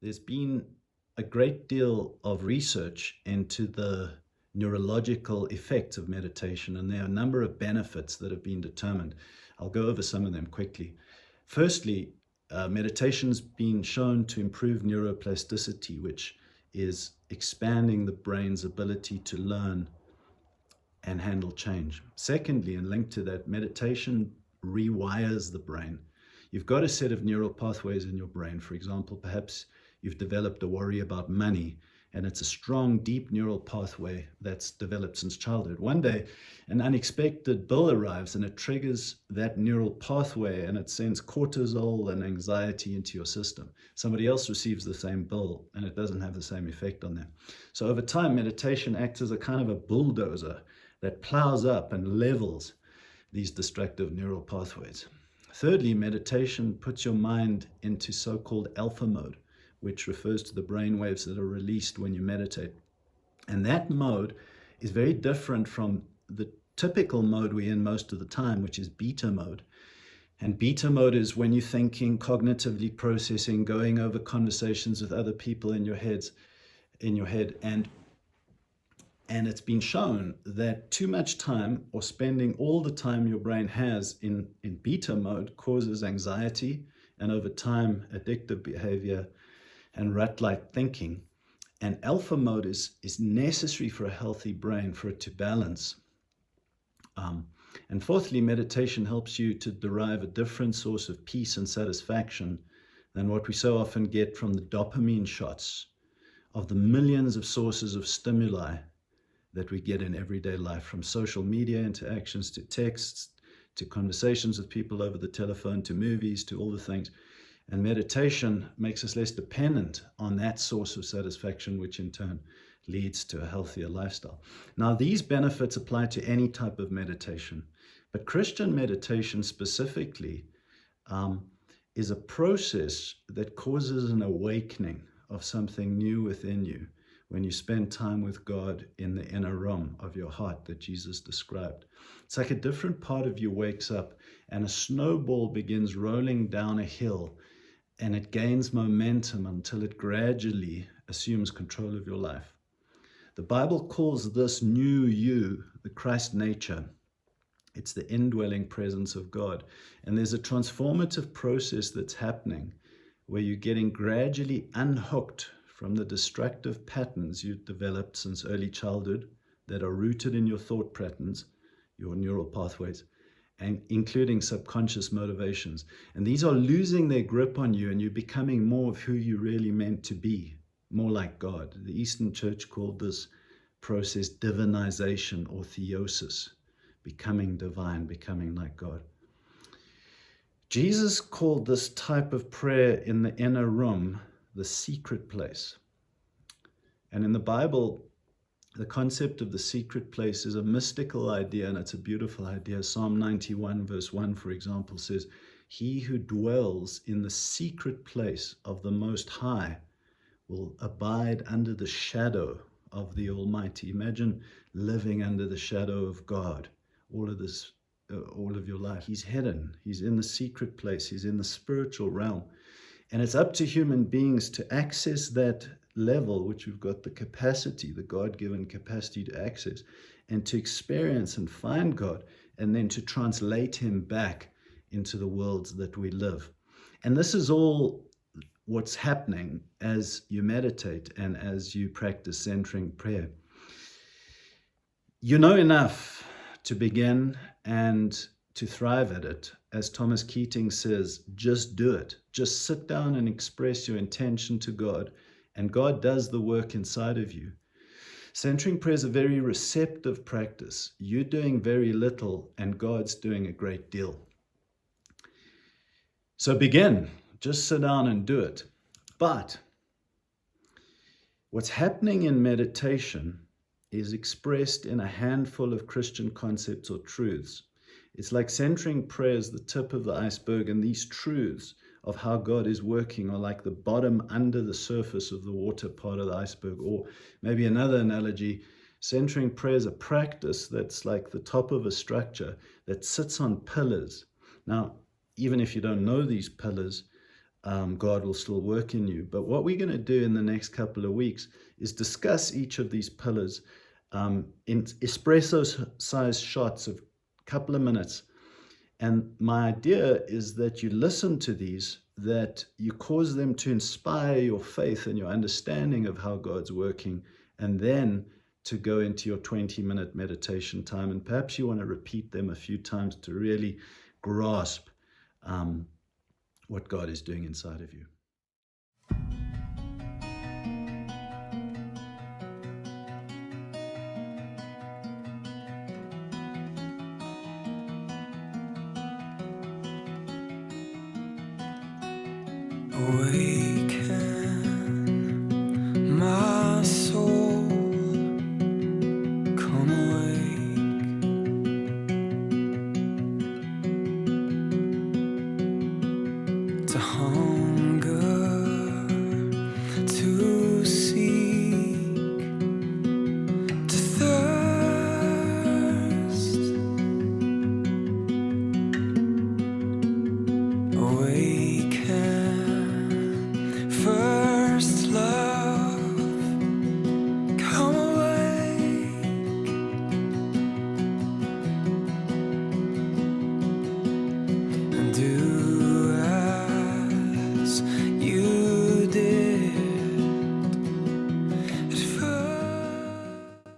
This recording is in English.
there's been a great deal of research into the neurological effects of meditation, and there are a number of benefits that have been determined. I'll go over some of them quickly. Firstly, meditation's been shown to improve neuroplasticity, which is expanding the brain's ability to learn and handle change. Secondly, and linked to that, meditation rewires the brain. You've got a set of neural pathways in your brain. For example, perhaps you've developed a worry about money, and it's a strong, deep neural pathway that's developed since childhood. One day, an unexpected bill arrives and it triggers that neural pathway, and it sends cortisol and anxiety into your system. Somebody else receives the same bill and it doesn't have the same effect on them. So over time, meditation acts as a kind of a bulldozer that plows up and levels these destructive neural pathways. Thirdly, meditation puts your mind into so-called alpha mode, which refers to the brain waves that are released when you meditate. And that mode is very different from the typical mode we're in most of the time, which is beta mode. And beta mode is when you're thinking, cognitively processing, going over conversations with other people in your head. And it's been shown that too much time, or spending all the time your brain has in beta mode, causes anxiety and over time addictive behavior and rut-like thinking. And alpha mode is necessary for a healthy brain, for it to balance. And fourthly, meditation helps you to derive a different source of peace and satisfaction than what we so often get from the dopamine shots of the millions of sources of stimuli that we get in everyday life, from social media interactions to texts, to conversations with people over the telephone, to movies, to all the things. And meditation makes us less dependent on that source of satisfaction, which in turn leads to a healthier lifestyle. Now, these benefits apply to any type of meditation, but Christian meditation specifically is a process that causes an awakening of something new within you when you spend time with God in the inner room of your heart that Jesus described. It's like a different part of you wakes up and a snowball begins rolling down a hill, and it gains momentum until it gradually assumes control of your life. The Bible calls this new you the Christ nature. It's the indwelling presence of God. And there's a transformative process that's happening where you're getting gradually unhooked from the destructive patterns you've developed since early childhood that are rooted in your thought patterns, your neural pathways, and including subconscious motivations. And these are losing their grip on you, and you're becoming more of who you really meant to be, more like God. The Eastern Church called this process divinization or theosis, becoming divine, becoming like God. Jesus called this type of prayer in the inner room the secret place. And in the Bible, the concept of the secret place is a mystical idea, and it's a beautiful idea. Psalm 91 verse 1, for example, says, "He who dwells in the secret place of the Most High will abide under the shadow of the Almighty." Imagine living under the shadow of God all of your life. He's hidden. He's in the secret place. He's in the spiritual realm. And it's up to human beings to access that level, which we've got the capacity, the God-given capacity to access, and to experience and find God, and then to translate him back into the worlds that we live. And this is all what's happening as you meditate and as you practice centering prayer. You know enough to begin and to thrive at it. As Thomas Keating says, just do it. Just sit down and express your intention to God, and God does the work inside of you. Centering prayer is a very receptive practice. You're doing very little, and God's doing a great deal. So begin. Just sit down and do it. But what's happening in meditation is expressed in a handful of Christian concepts or truths. It's like centering prayer is the tip of the iceberg, and these truths of how God is working are like the bottom under the surface of the water part of the iceberg. Or maybe another analogy, centering prayer is a practice that's like the top of a structure that sits on pillars. Now, even if you don't know these pillars, God will still work in you. But what we're going to do in the next couple of weeks is discuss each of these pillars in espresso-sized shots of a couple of minutes. And my idea is that you listen to these, that you cause them to inspire your faith and your understanding of how God's working, and then to go into your 20-minute meditation time. And perhaps you want to repeat them a few times to really grasp what God is doing inside of you.